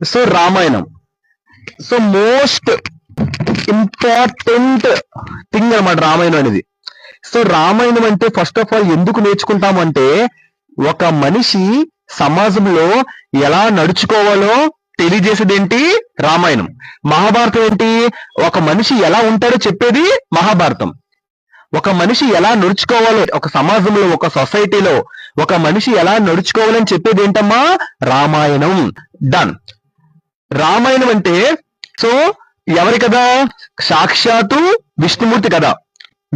So Ramayanam. So most important thing అన్నమాట రామాయణం అనేది. So Ramayanam అంటే ఫస్ట్ ఆఫ్ ఆల్ ఎందుకు నేర్చుకుంటాము అంటే, ఒక మనిషి సమాజంలో ఎలా నడుచుకోవాలో తెలియజేసేది ఏంటి రామాయణం. మహాభారతం ఏంటి, ఒక మనిషి ఎలా ఉంటాడో చెప్పేది మహాభారతం. ఒక మనిషి ఎలా నడుచుకోవాలో, ఒక సమాజంలో, ఒక సొసైటీలో ఒక మనిషి ఎలా నడుచుకోవాలని చెప్పేది ఏంటమ్మా రామాయణం. డన్. రామాయణం అంటే సో ఎవరి కదా, సాక్షాత్తు విష్ణుమూర్తి కదా.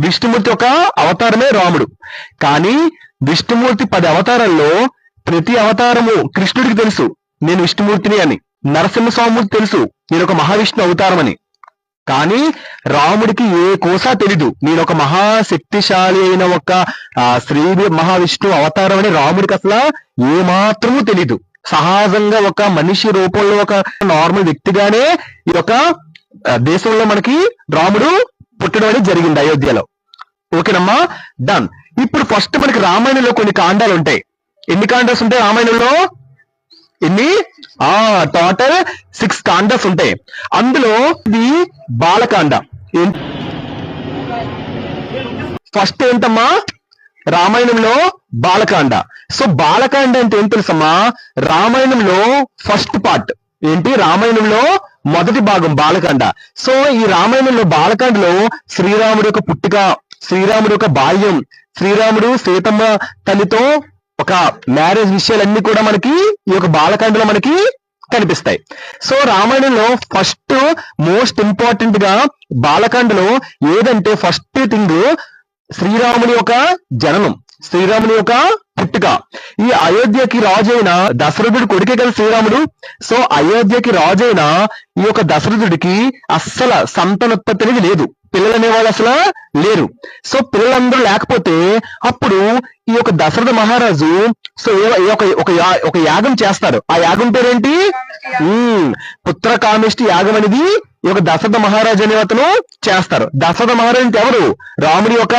విష్ణుమూర్తి ఒక అవతారమే రాముడు. కానీ విష్ణుమూర్తి 10 అవతారాల్లో ప్రతి అవతారము కృష్ణుడికి తెలుసు నేను విష్ణుమూర్తిని అని. నరసింహస్వామికి తెలుసు నేను ఒక మహావిష్ణు అవతారం అని. కానీ రాముడికి ఏ కోసా తెలీదు నేను ఒక మహాశక్తిశాలి అయిన ఒక శ్రీ మహావిష్ణు అవతారం అని రాముడికి అసలు ఏ మాత్రము తెలీదు. సహజంగా ఒక మనిషి రూపంలో ఒక నార్మల్ వ్యక్తిగానే ఈ యొక్క దేశంలో మనకి రాముడు పుట్టడం అనేది జరిగింది అయోధ్యలో. ఓకేనమ్మా, డన్. ఇప్పుడు ఫస్ట్ మనకి రామాయణంలో కొన్ని కాండాలు ఉంటాయి. ఎన్ని కాండాస్ ఉంటాయి రామాయణంలో? ఎన్ని? టోటల్ 6 కాండాస్ ఉంటాయి. అందులో ఇది బాలకాండ. ఫస్ట్ ఏంటమ్మా రామాయణంలో బాలకాండ. సో బాలకాండ అంటే ఏం తెలుసమ్మా, రామాయణంలో ఫస్ట్ పార్ట్ ఏంటి, రామాయణంలో మొదటి భాగం బాలకాండ. సో ఈ రామాయణంలో బాలకాండలో శ్రీరాముడి యొక్క పుట్టుక, శ్రీరాముడి యొక్క బాల్యం, శ్రీరాముడు సీతమ్మ తల్లితో ఒక మ్యారేజ్ విషయాలన్నీ కూడా మనకి ఈ యొక్క బాలకాండలో మనకి కనిపిస్తాయి. సో రామాయణంలో ఫస్ట్ మోస్ట్ ఇంపార్టెంట్ గా బాలకాండలో ఏదంటే ఫస్ట్ థింగ్ శ్రీరాముని యొక్క జననం, శ్రీరాముని యొక్క పుట్టుక. ఈ అయోధ్యకి రాజైన దశరథుడి కొడుకే కదా శ్రీరాముడు. సో అయోధ్యకి రాజైన ఈ యొక్క దశరథుడికి అస్సలు సంతానోత్పత్తి అనేది లేదు, పిల్లలు అనేవాళ్ళు అసలు లేరు. సో పిల్లలందరూ లేకపోతే అప్పుడు ఈ యొక్క దశరథ మహారాజు సో ఒక యాగం చేస్తారు. ఆ యాగం పేరేంటి? పుత్రకామేష్టి యాగం అనేది ఈ యొక్క దశరథ మహారాజు అనే అతను చేస్తారు. దశరథ మహారాజు అంటే ఎవరు? రాముడి యొక్క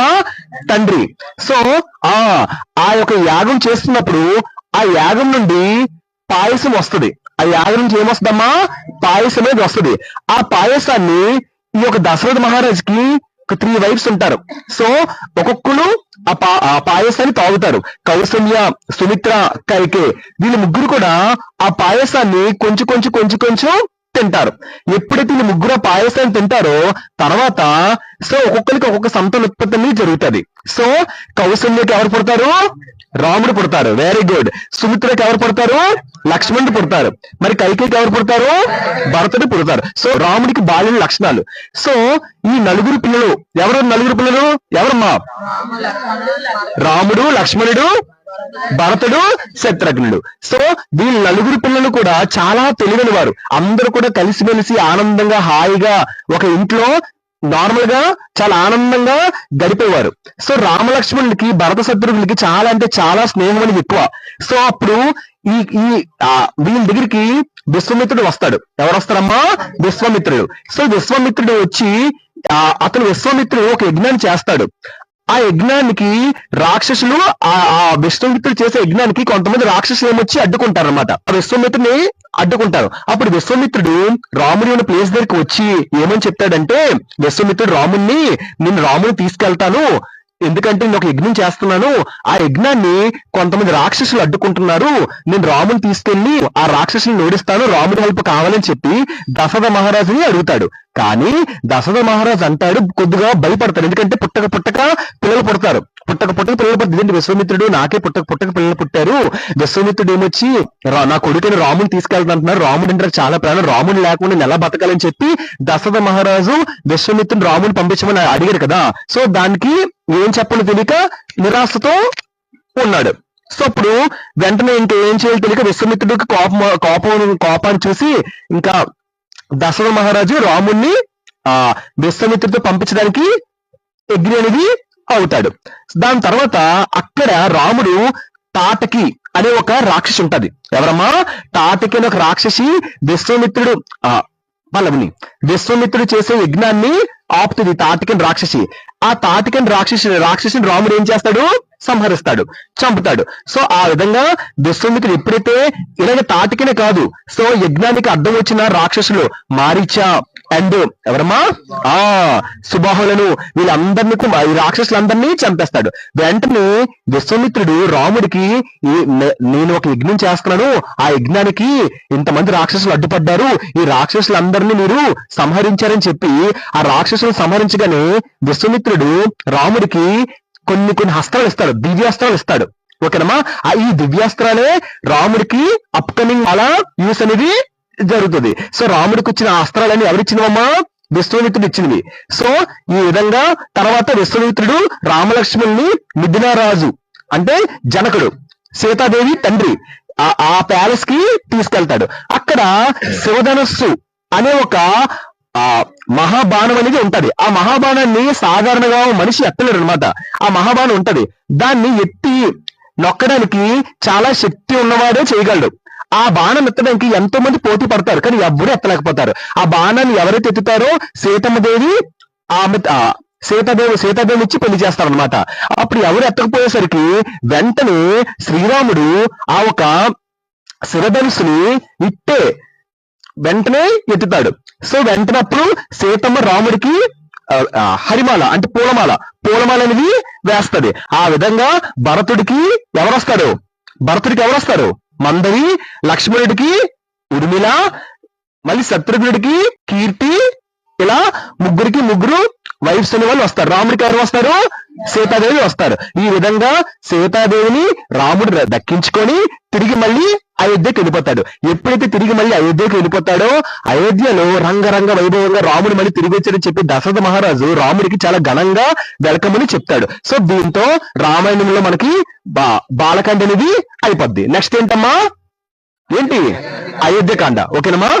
తండ్రి. సో ఆ యొక్క యాగం చేస్తున్నప్పుడు ఆ యాగం నుండి పాయసం వస్తుంది. ఆ యాగం నుంచి ఏమొస్తుందమ్మా? పాయసం అనేది వస్తుంది. ఆ పాయసాన్ని ఈ యొక్క దశరథ మహారాజుకి 3 వైఫ్స్ ఉంటారు. సో ఒక్కొక్కరు ఆ పాయసాన్ని తాగుతారు. కౌసల్య, సుమిత్ర, కైకే వీళ్ళు ముగ్గురు కూడా ఆ పాయసాన్ని కొంచెం తింటారు. ఎప్పుడైతే వీళ్ళు ముగ్గురు ఆ పాయసాన్ని తింటారో తర్వాత సో ఒక్కొక్కరికి ఒక్కొక్క సంతానోత్పత్తి అనేది జరుగుతుంది. సో కౌసల్యకి ఎవరు పుడతారు? రాముడు పుడతారు. Very good. సుమిత్రకి ఎవరు పుడతారు? లక్ష్మణుడు పుడతారు. మరి కైకేయికి ఎవరు పుడతారు? భరతుడు పుడతారు. సో రాముడికి బాల్య లక్షణాలు. సో ఈ నలుగురు పిల్లలు ఎవరు? నలుగురు పిల్లలు ఎవరమ్మా? రాముడు, లక్ష్మణుడు, భరతుడు, శత్రుఘ్నుడు. సో వీళ్ళ నలుగురు పిల్లలు కూడా చాలా తెలివైన వారు. అందరూ కూడా కలిసిమెలిసి ఆనందంగా హాయిగా ఒక ఇంట్లో నార్మల్ గా చాలా ఆనందంగా గడిపేవారు. సో రామలక్ష్మణుడికి భరత శత్రుఘ్నుడికి చాలా అంటే చాలా స్నేహం అనేది ఎక్కువ. సో అప్పుడు వీళ్ళ దగ్గరికి విశ్వామిత్రుడు వస్తాడు. ఎవరు వస్తారమ్మా? విశ్వామిత్రుడు. సో విశ్వామిత్రుడు వచ్చి విశ్వామిత్రుడు ఒక యజ్ఞాన్ని చేస్తాడు. ఆ యజ్ఞానికి రాక్షసులు ఆ విశ్వామిత్రుడు చేసే యజ్ఞానికి కొంతమంది రాక్షసులు ఏమొచ్చి అడ్డుకుంటారు అనమాట. ఆ విశ్వామిత్రుడిని అడ్డుకుంటారు. అప్పుడు విశ్వామిత్రుడు రాముడి ఉన్న ప్లేస్ దగ్గరికి వచ్చి ఏమని చెప్తాడంటే, విశ్వామిత్రుడు రాముడిని, నేను రాముడిని తీసుకెళ్తాను, ఎందుకంటే నేను ఒక యజ్ఞం చేస్తున్నాను, ఆ యజ్ఞాన్ని కొంతమంది రాక్షసులు అడ్డుకుంటున్నారు, నేను రాముని తీసుకెళ్లి ఆ రాక్షసుని ఓడిస్తాను, రాముడి హెల్ప్ కావాలని చెప్పి దశరథ మహారాజుని అడుగుతాడు. కానీ దశరథ మహారాజు అంటాడు, కొద్దిగా భయపడతాడు. ఎందుకంటే పుట్టక పిల్లలు పుడతారు. ఇదేంటి విశ్వామిత్రుడు నాకే పుట్టక పిల్లలు పుట్టారు, విశ్వామిత్రుడు ఏమొచ్చి నా కొడుకుని రాముని తీసుకెళ్తానంటున్నారు, రాముడు అంటే చాలా ప్రాణం, రాముని లేకుండా నేను ఎలా బతకాలని చెప్పి దశరథ మహారాజు విశ్వామిత్రుడు రాముని పంపించమని అడిగారు కదా. సో దానికి ఏం చెప్పని తెలియక నిరాశతో ఉన్నాడు. సో అప్పుడు వెంటనే ఇంకా ఏం చేయాలి తెలియక విశ్వామిత్రుడికి కోపాన్ని చూసి ఇంకా దశరథ మహారాజు రాముణ్ణి విశ్వామిత్రుడితో పంపించడానికి అగ్ని అనేది అవుతాడు. దాని తర్వాత అక్కడ రాముడు తాటకి అనే ఒక రాక్షసి ఉంటది. ఎవరమ్మా? తాటకి అనే ఒక రాక్షసి విశ్వామిత్రుడు విశ్వామిత్రుడు చేసే యజ్ఞాన్ని ఆపుతుంది. తాటకిని రాక్షసి. ఆ తాటకిని రాక్షసిని రాముడు ఏం చేస్తాడు? సంహరిస్తాడు, చంపుతాడు. సో ఆ విధంగా విశ్వామిత్రుడు ఎప్పుడైతే ఇలాగ తాటికనే కాదు, సో యజ్ఞానికి అడ్డం వచ్చిన రాక్షసులు మారీచ అండ్ ఎవరమ్మా ఆ సుబాహులను వీళ్ళందరినీ ఈ రాక్షసులందరినీ చంపేస్తాడు. వెంటనే విశ్వామిత్రుడు రాముడికి నేను ఒక యజ్ఞం చేస్తున్నాను, ఆ యజ్ఞానికి ఇంతమంది రాక్షసులు అడ్డుపడ్డారు, ఈ రాక్షసులందరినీ మీరు సంహరించారని చెప్పి ఆ రాక్షసులను సంహరించగానే విశ్వామిత్రుడు రాముడికి కొన్ని హస్త్రాలు ఇస్తాడు, దివ్యాస్త్రాలు ఇస్తాడు. ఓకేనమ్మా, ఈ దివ్యాస్త్రాలే రాముడికి అప్కమింగ్ అలా యూస్ అనేది జరుగుతుంది. సో రాముడికి వచ్చిన అస్త్రాలన్నీ ఎవరిచ్చినవమ్మా? విశ్వామిత్రుడు ఇచ్చినవి. సో ఈ విధంగా తర్వాత విశ్వామిత్రుడు రామలక్ష్మణుల్ని మిథిలారాజు అంటే జనకుడు, సీతాదేవి తండ్రి ఆ ప్యాలెస్ కి తీసుకెళ్తాడు. అక్కడ శివధనస్సు అనే ఒక మహాబాణం అనేది ఉంటది. ఆ మహాబాణాన్ని సాధారణంగా మనిషి ఎత్తలేరు అనమాట. ఆ మహాబాణం ఉంటది, దాన్ని ఎత్తి నొక్కడానికి చాలా శక్తి ఉన్నవాడే చేయగలడు. ఆ బాణం ఎత్తడానికి ఎంతో మంది పోటీ పడతారు, కానీ ఎవ్వరూ ఎత్తలేకపోతారు. ఆ బాణాన్ని ఎవరైతే ఎత్తుతారో సీతమ్మదేవి సీతాదేవి ఇచ్చి పెళ్లి చేస్తారనమాట. అప్పుడు ఎవరు ఎత్తకపోయేసరికి వెంటనే శ్రీరాముడు ఆ ఒక శివధనుసుని వెంటనే ఎత్తుతాడు. సో వెంటనప్పుడు సీతమ్మ రాముడికి హరిమాల అంటే పూలమాల అనేది వేస్తది. ఆ విధంగా భరతుడికి ఎవరొస్తారు? మందవి, లక్ష్మణుడికి ఉర్మిళ, మళ్ళీ శత్రుఘ్నుడికి కీర్తి, ఇలా ముగ్గురు వైఫ్స్ అనే వాళ్ళు వస్తారు. రాముడికి ఎవరు వస్తారు? సీతాదేవి వస్తారు. ఈ విధంగా సీతాదేవిని రాముడు దక్కించుకొని తిరిగి మళ్ళీ అయోధ్యకి వెళ్ళిపోతాడు. ఎప్పుడైతే తిరిగి మళ్ళీ అయోధ్యకి వెళ్ళిపోతాడో అయోధ్యలో రంగరంగ వైభవంగా రాముడు మళ్ళీ తిరిగి వచ్చాడని చెప్పి దశరథ మహారాజు రాముడికి చాలా ఘనంగా వెల్కమ్ అని చెప్తాడు. సో దీంతో రామాయణంలో మనకి బాలకాండ అనేది అయిపోద్ది. నెక్స్ట్ ఏంటమ్మా? అయోధ్యకాండ. ఓకేనమ్మా?